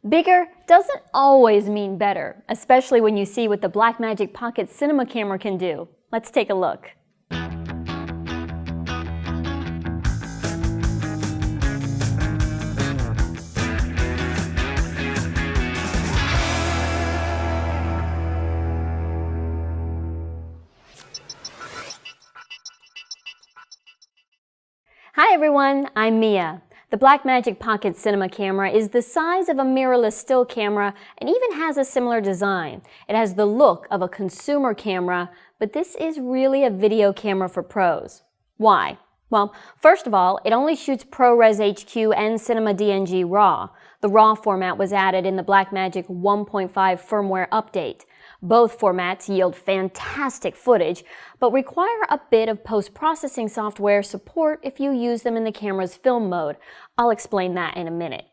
Bigger doesn't always mean better, especially when you see what the Blackmagic Pocket Cinema camera can do. Let's take a look. Hi everyone, I'm Mia. The Blackmagic Pocket Cinema camera is the size of a mirrorless still camera and even has a similar design. It has the look of a consumer camera, but this is really a video camera for pros. Why? Well, first of all, it only shoots ProRes HQ and Cinema DNG RAW. The RAW format was added in the Blackmagic 1.5 firmware update. Both formats yield fantastic footage, but require a bit of post-processing software support if you use them in the camera's film mode. I'll explain that in a minute.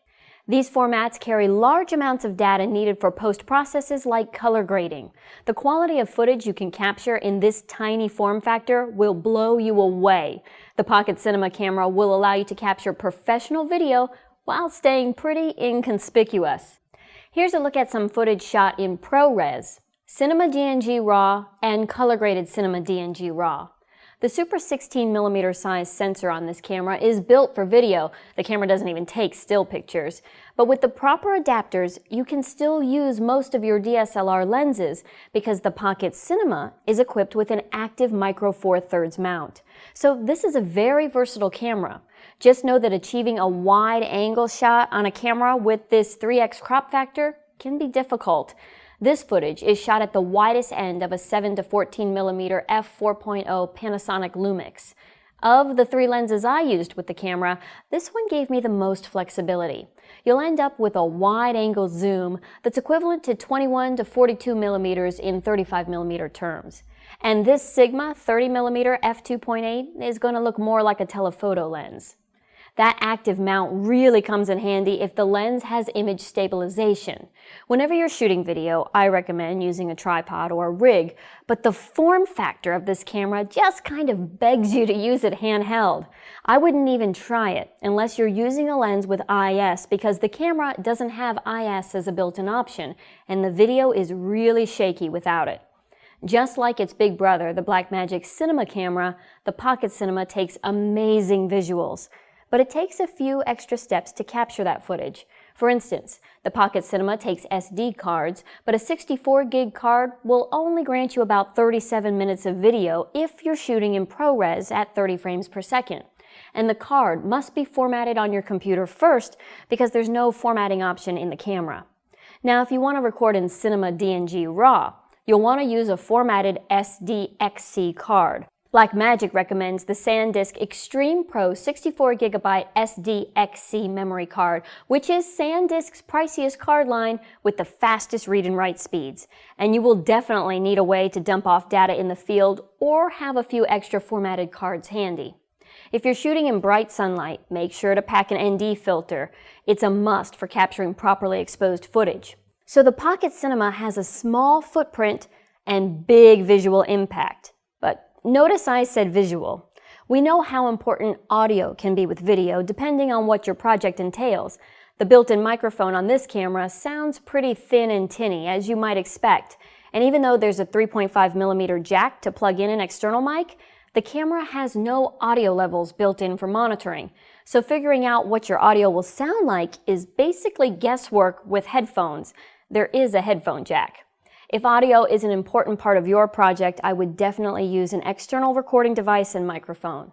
These formats carry large amounts of data needed for post-processes like color grading. The quality of footage you can capture in this tiny form factor will blow you away. The Pocket Cinema camera will allow you to capture professional video while staying pretty inconspicuous. Here's a look at some footage shot in ProRes, Cinema DNG RAW, and color-graded Cinema DNG RAW. The Super 16mm size sensor on this camera is built for video. The camera doesn't even take still pictures. But with the proper adapters, you can still use most of your DSLR lenses because the Pocket Cinema is equipped with an active Micro Four Thirds mount. So this is a very versatile camera. Just know that achieving a wide angle shot on a camera with this 3x crop factor can be difficult. This footage is shot at the widest end of a 7 to 14mm f4.0 Panasonic Lumix. Of the three lenses I used with the camera, this one gave me the most flexibility. You'll end up with a wide-angle zoom that's equivalent to 21 to 42mm in 35mm terms. And this Sigma 30mm f2.8 is going to look more like a telephoto lens. That active mount really comes in handy if the lens has image stabilization. Whenever you're shooting video, I recommend using a tripod or a rig, but the form factor of this camera just kind of begs you to use it handheld. I wouldn't even try it unless you're using a lens with IS because the camera doesn't have IS as a built-in option, and the video is really shaky without it. Just like its big brother, the Blackmagic Cinema camera, the Pocket Cinema takes amazing visuals. But it takes a few extra steps to capture that footage. For instance, the Pocket Cinema takes SD cards, but a 64 gig card will only grant you about 37 minutes of video if you're shooting in ProRes at 30 frames per second. And the card must be formatted on your computer first because there's no formatting option in the camera. Now, if you want to record in Cinema DNG RAW, you'll want to use a formatted SDXC card. Blackmagic recommends the SanDisk Extreme Pro 64GB SDXC memory card, which is SanDisk's priciest card line with the fastest read and write speeds. And you will definitely need a way to dump off data in the field or have a few extra formatted cards handy. If you're shooting in bright sunlight, make sure to pack an ND filter. It's a must for capturing properly exposed footage. So the Pocket Cinema has a small footprint and big visual impact. But notice I said visual. We know how important audio can be with video depending on what your project entails. The built-in microphone on this camera sounds pretty thin and tinny, as you might expect. And even though there's a 3.5mm jack to plug in an external mic, the camera has no audio levels built in for monitoring. So figuring out what your audio will sound like is basically guesswork with headphones. There is a headphone jack. If audio is an important part of your project, I would definitely use an external recording device and microphone.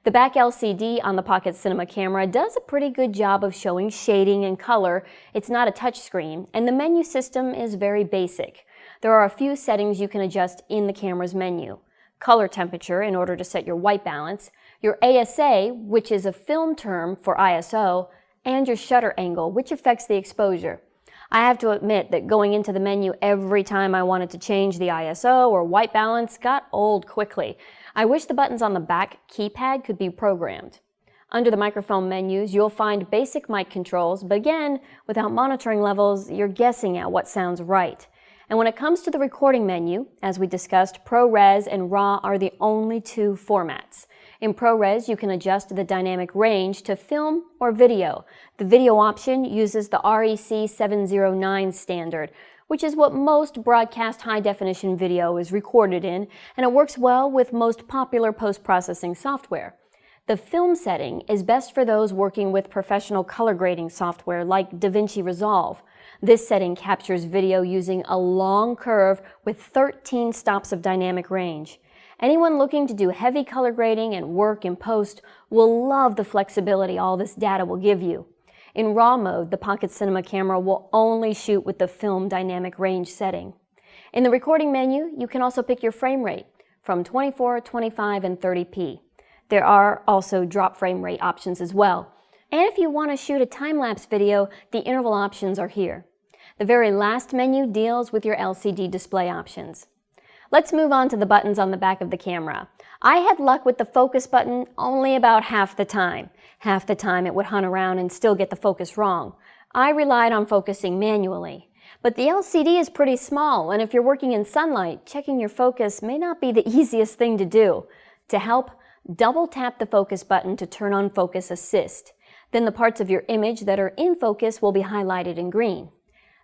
The back LCD on the Pocket Cinema camera does a pretty good job of showing shading and color. It's not a touchscreen, and the menu system is very basic. There are a few settings you can adjust in the camera's menu. Color temperature in order to set your white balance, your ASA, which is a film term for ISO, and your shutter angle, which affects the exposure. I have to admit that going into the menu every time I wanted to change the ISO or white balance got old quickly. I wish the buttons on the back keypad could be programmed. Under the microphone menus, you'll find basic mic controls, but again, without monitoring levels, you're guessing at what sounds right. And when it comes to the recording menu, as we discussed, ProRes and RAW are the only two formats. In ProRes, you can adjust the dynamic range to film or video. The video option uses the REC 709 standard, which is what most broadcast high-definition video is recorded in, and it works well with most popular post-processing software. The film setting is best for those working with professional color grading software like DaVinci Resolve. This setting captures video using a long curve with 13 stops of dynamic range. Anyone looking to do heavy color grading and work in post will love the flexibility all this data will give you. In RAW mode, the Pocket Cinema camera will only shoot with the film dynamic range setting. In the recording menu, you can also pick your frame rate from 24, 25, and 30p. There are also drop frame rate options as well. And if you want to shoot a time-lapse video, the interval options are here. The very last menu deals with your LCD display options. Let's move on to the buttons on the back of the camera. I had luck with the focus button only about half the time. Half the time it would hunt around and still get the focus wrong. I relied on focusing manually. But the LCD is pretty small, and if you're working in sunlight, checking your focus may not be the easiest thing to do. To help, double tap the focus button to turn on Focus Assist. Then the parts of your image that are in focus will be highlighted in green.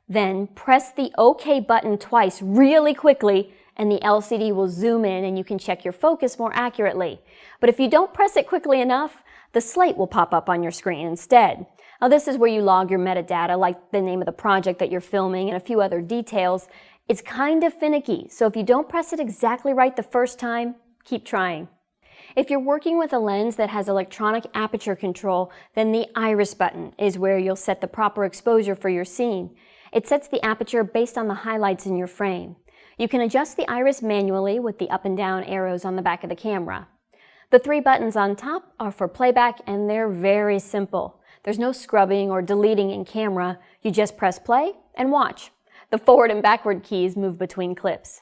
Then press the OK button twice really quickly, and the LCD will zoom in and you can check your focus more accurately. But if you don't press it quickly enough, the slate will pop up on your screen instead. Now this is where you log your metadata, like the name of the project that you're filming and a few other details. It's kind of finicky, so if you don't press it exactly right the first time, keep trying. If you're working with a lens that has electronic aperture control, then the iris button is where you'll set the proper exposure for your scene. It sets the aperture based on the highlights in your frame. You can adjust the iris manually with the up and down arrows on the back of the camera. The three buttons on top are for playback, and they're very simple. There's no scrubbing or deleting in camera. You just press play and watch. The forward and backward keys move between clips.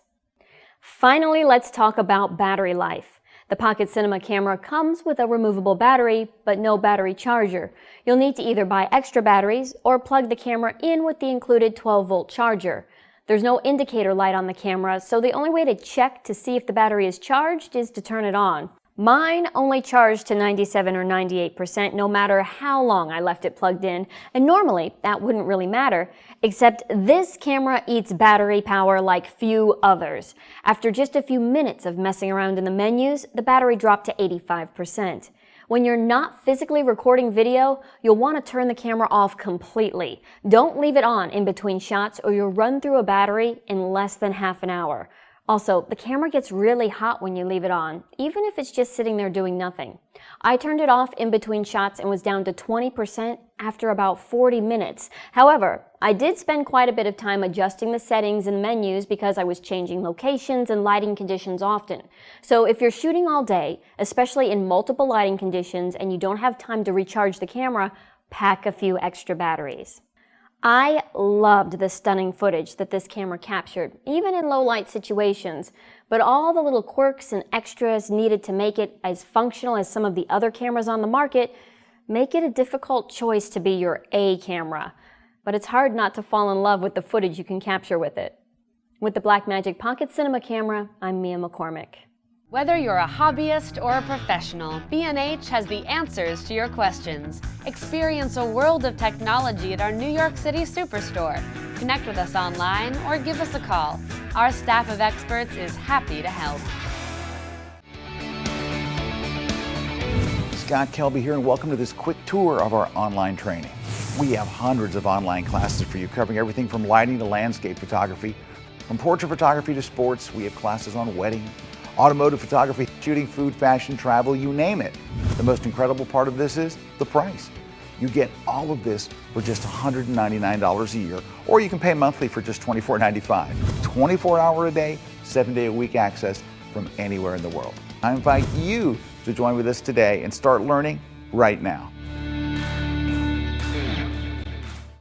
Finally, let's talk about battery life. The Pocket Cinema camera comes with a removable battery, but no battery charger. You'll need to either buy extra batteries or plug the camera in with the included 12-volt charger. There's no indicator light on the camera, so the only way to check to see if the battery is charged is to turn it on. Mine only charged to 97 or 98% no matter how long I left it plugged in, and normally that wouldn't really matter, except this camera eats battery power like few others. After just a few minutes of messing around in the menus, the battery dropped to 85%. When you're not physically recording video, you'll want to turn the camera off completely. Don't leave it on in between shots or you'll run through a battery in less than half an hour. Also, the camera gets really hot when you leave it on, even if it's just sitting there doing nothing. I turned it off in between shots and was down to 20% after about 40 minutes. However, I did spend quite a bit of time adjusting the settings and menus because I was changing locations and lighting conditions often. So if you're shooting all day, especially in multiple lighting conditions, and you don't have time to recharge the camera, pack a few extra batteries. I loved the stunning footage that this camera captured, even in low light situations, but all the little quirks and extras needed to make it as functional as some of the other cameras on the market make it a difficult choice to be your A camera. But it's hard not to fall in love with the footage you can capture with it. With the Blackmagic Pocket Cinema camera, I'm Mia McCormick. Whether you're a hobbyist or a professional, B&H has the answers to your questions. Experience a world of technology at our New York City Superstore. Connect with us online or give us a call. Our staff of experts is happy to help. Scott Kelby here, and welcome to this quick tour of our online training. We have hundreds of online classes for you, covering everything from lighting to landscape photography. From portrait photography to sports, we have classes on wedding, automotive photography, shooting, food, fashion, travel, you name it. The most incredible part of this is the price. You get all of this for just $199 a year, or you can pay monthly for just $24.95. 24-hour a day, 7-day a week access from anywhere in the world. I invite you to join with us today and start learning right now.